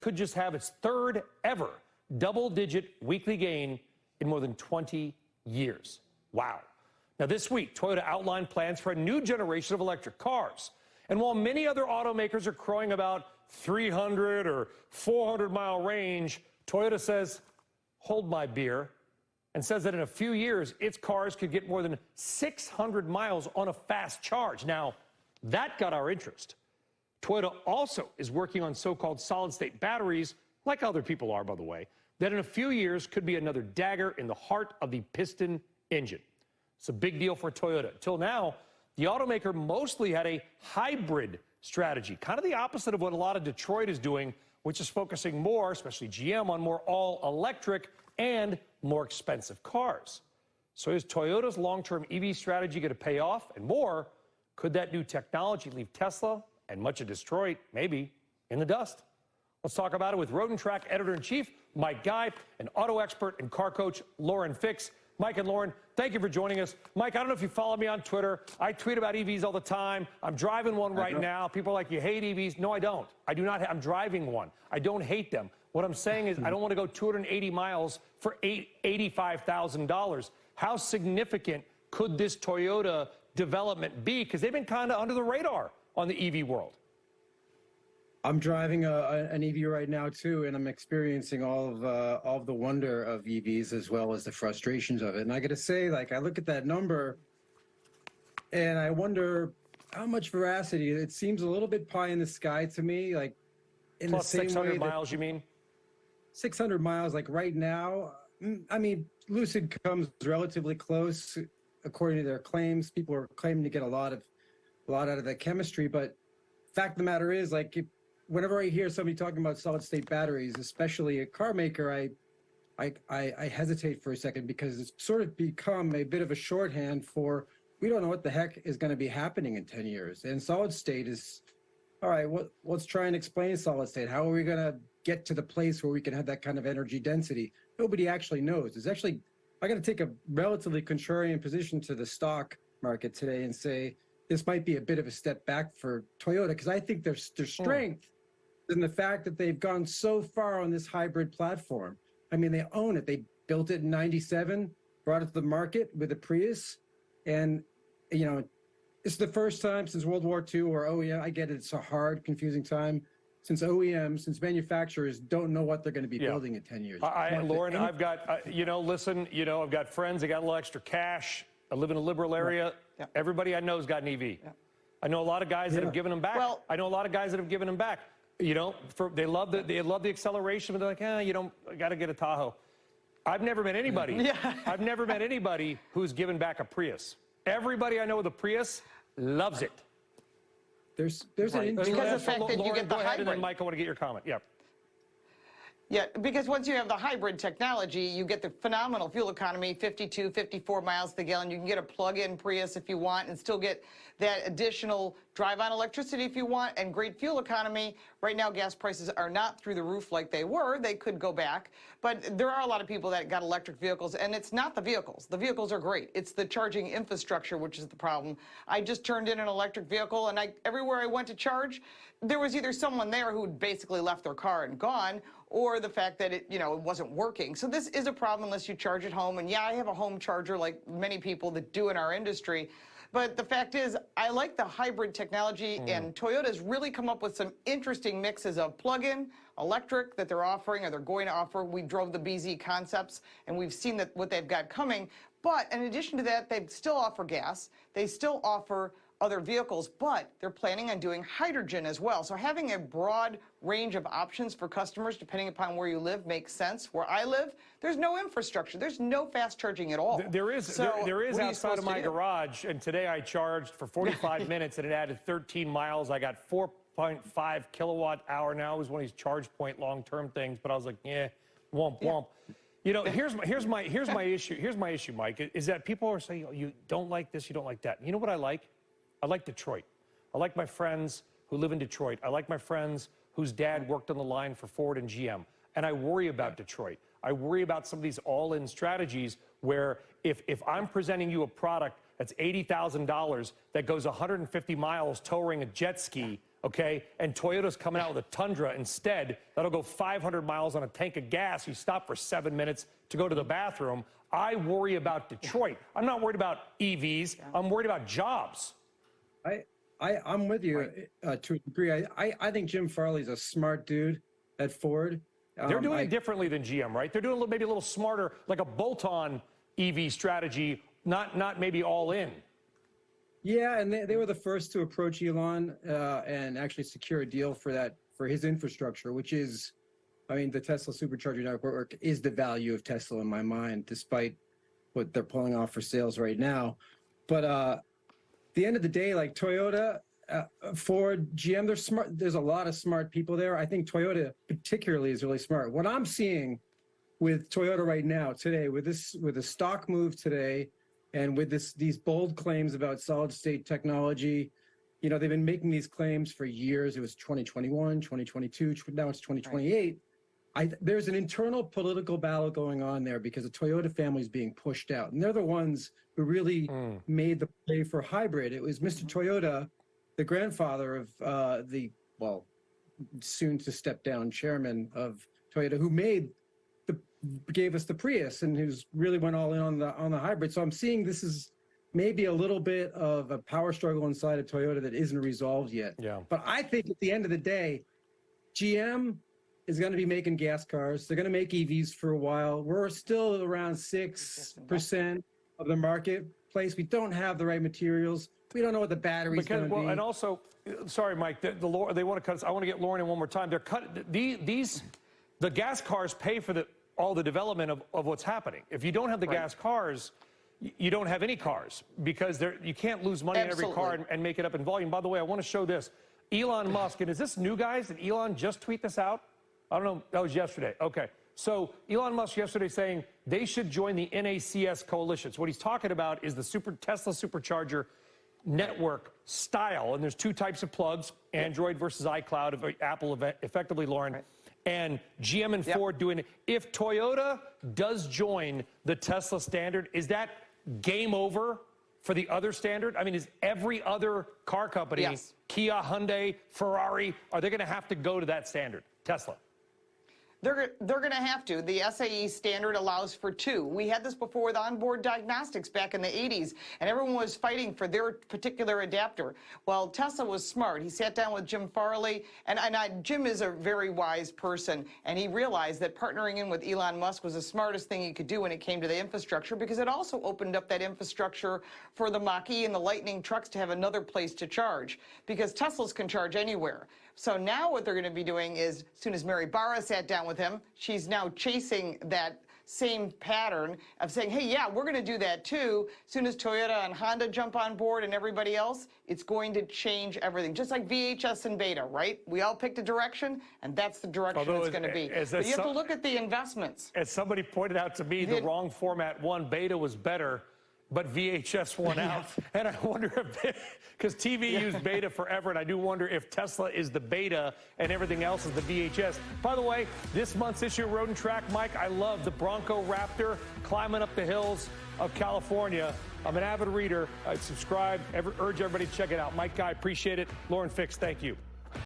could just have its third ever double-digit weekly gain in more than 20 years. Wow. Now, this week, Toyota outlined plans for a new generation of electric cars. And while many other automakers are crowing about 300 or 400-mile range, Toyota says, hold my beer, and says that in a few years, its cars could get more than 600 miles on a fast charge. Now, that got our interest. Toyota also is working on so-called solid-state batteries, like other people are, by the way, that in a few years could be another dagger in the heart of the piston engine. It's a big deal for Toyota. Till now, the automaker mostly had a hybrid strategy, kind of the opposite of what a lot of Detroit is doing, which is focusing more, especially GM, on more all-electric and more expensive cars. So is Toyota's long-term EV strategy going to pay off? And more, could that new technology leave Tesla and much of Detroit, maybe, in the dust? Let's talk about it with Road and Track Editor-in-Chief Mike Guy and auto expert and car coach Lauren Fix. Mike and Lauren, thank you for joining us. Mike, I don't know if you follow me on Twitter. I tweet about EVs all the time. I'm driving one right now. People are like, you hate EVs. No, I don't. I do not. I'm driving one. I don't hate them. What I'm saying is I don't want to go 280 miles for $85,000. How significant could this Toyota development be? Because they've been kind of under the radar on the EV world. I'm driving an EV right now, too, and I'm experiencing all of the wonder of EVs as well as the frustrations of it. And I got to say, like, I look at that number and I wonder how much veracity. It seems a little bit pie in the sky to me. Like, in Plus the same 600 way miles, you mean? 600 miles, like right now. I mean, Lucid comes relatively close, according to their claims. People are claiming to get a lot out of the chemistry, but fact of the matter is, like, whenever I hear somebody talking about solid-state batteries, especially a car maker, I hesitate for a second because it's sort of become a bit of a shorthand for we don't know what the heck is going to be happening in 10 years. And solid-state is, all right, let's try and explain solid-state. How are we going to get to the place where we can have that kind of energy density? Nobody actually knows. It's actually, I got to take a relatively contrarian position to the stock market today and say this might be a bit of a step back for Toyota because I think their strength in the fact that they've gone so far on this hybrid platform. I mean, they own it. They built it in '97, brought it to the market with a Prius. And, you know, it's the first time since World War II or OEM, I get it, it's a hard, confusing time, since OEMs, since manufacturers don't know what they're going to be building in 10 years. Lauren, I've got, I've got friends that got a little extra cash. I live in a liberal area. Yeah. Everybody I know has got an EV. Yeah. I know a lot of guys that have given them back. Well, I know a lot of guys that have given them back. You know, they love the acceleration, but they're like, you don't got to get a Tahoe. I've never met anybody. I've never met anybody who's given back a Prius. Everybody I know with a Prius loves it. There's an because of the fact that you get the hybrid. And then Mike, I want to get your comment. Yeah. Yeah, because once you have the hybrid technology, you get the phenomenal fuel economy, 52, 54 miles per gallon. You can get a plug-in Prius if you want and still get that additional drive-on electricity if you want and great fuel economy. Right now, gas prices are not through the roof like they were. They could go back. But there are a lot of people that got electric vehicles, and it's not the vehicles. The vehicles are great. It's the charging infrastructure, which is the problem. I just turned in an electric vehicle, and everywhere I went to charge, there was either someone there who'd basically left their car and gone, or the fact that it wasn't working. So this is a problem unless you charge at home. And yeah, I have a home charger like many people that do in our industry. But the fact is, I like the hybrid technology, and Toyota's really come up with some interesting mixes of plug-in, electric that they're offering or they're going to offer. We drove the BZ concepts, and we've seen that what they've got coming. But in addition to that, they still offer gas. They still offer other vehicles, but they're planning on doing hydrogen as well. So having a broad range of options for customers, depending upon where you live, makes sense. Where I live, there's no infrastructure. There's no fast charging at all. There is outside of my garage, and today I charged for 45 minutes, and it added 13 miles. I got 4.5 kilowatt hour now. It was one of these charge point long-term things, but I was like, womp, womp. You know, here's my issue. Here's my issue, Mike, is that people are saying, oh, you don't like this, you don't like that. You know what I like? I like Detroit. I like my friends who live in Detroit. I like my friends whose dad worked on the line for Ford and GM. And I worry about Detroit. I worry about some of these all-in strategies where if I'm presenting you a product that's $80,000 that goes 150 miles towing a jet ski okay? And Toyota's coming out with a Tundra instead. That'll go 500 miles on a tank of gas. You stop for 7 minutes to go to the bathroom. I worry about Detroit. I'm not worried about EVs. I'm worried about jobs. I'm with you to a degree. I think Jim Farley's a smart dude at Ford. They're doing it differently than GM, right? They're doing maybe a little smarter, like a bolt-on EV strategy, not maybe all in. Yeah, and they were the first to approach Elon and actually secure a deal for his infrastructure, which is, I mean, the Tesla Supercharger network is the value of Tesla in my mind, despite what they're pulling off for sales right now. But at the end of the day, like Toyota, Ford, GM, they're smart. There's a lot of smart people there. I think Toyota particularly is really smart. What I'm seeing with Toyota right now, today, with the stock move today, and with these bold claims about solid state technology, you know, they've been making these claims for years. It was 2021, 2022, now it's 2028. Right. There's an internal political battle going on there because the Toyota family is being pushed out. And they're the ones who really made the play for hybrid. It was Mr. Toyota, the grandfather of soon to step down chairman of Toyota, who gave us the Prius and who's really went all in on the hybrid. So I'm seeing this is maybe a little bit of a power struggle inside of Toyota that isn't resolved yet. Yeah. But I think at the end of the day, GM is going to be making gas cars. They're going to make EVs for a while. We're still around 6% of the marketplace. We don't have the right materials. We don't know what the battery's going to be. And also, sorry, Mike, they want to cut us. I want to get Lauren in one more time. They're the gas cars pay for all the development of what's happening. If you don't have the gas cars, you don't have any cars because you can't lose money in every car and make it up in volume. By the way, I want to show this. Elon Musk, and is this new, guys? Did Elon just tweet this out? I don't know. That was yesterday. Okay. So Elon Musk yesterday saying they should join the NACS coalition. So what he's talking about is the Tesla Supercharger network style. And there's two types of plugs, Android versus iCloud, Apple effectively, Lauren. Right. And GM and Ford doing it. If Toyota does join the Tesla standard, is that game over for the other standard? I mean, is every other car company, Kia, Hyundai, Ferrari, are they going to have to go to that standard, Tesla? They're going to have to. The SAE standard allows for 2. We had this before with onboard diagnostics back in the 80s, and everyone was fighting for their particular adapter. Well, Tesla was smart. He sat down with Jim Farley, and Jim is a very wise person, and he realized that partnering in with Elon Musk was the smartest thing he could do when it came to the infrastructure, because it also opened up that infrastructure for the Mach-E and the Lightning trucks to have another place to charge, because Teslas can charge anywhere. So now what they're going to be doing is, as soon as Mary Barra sat down with him, she's now chasing that same pattern of saying, hey, yeah, we're going to do that too. As soon as Toyota and Honda jump on board and everybody else, it's going to change everything. Just like VHS and Beta, right? We all picked a direction, and that's the direction it's going to be. But you have to look at the investments. As somebody pointed out to me, the wrong format won. Beta was better, but VHS won out. And I wonder if, because TV used Beta forever, and I do wonder if Tesla is the Beta and everything else is the VHS. By the way, this month's issue of Road and Track, Mike, I love the Bronco Raptor climbing up the hills of California. I'm an avid reader. I subscribe. Urge everybody to check it out. Mike Guy, appreciate it. Lauren Fix, thank you.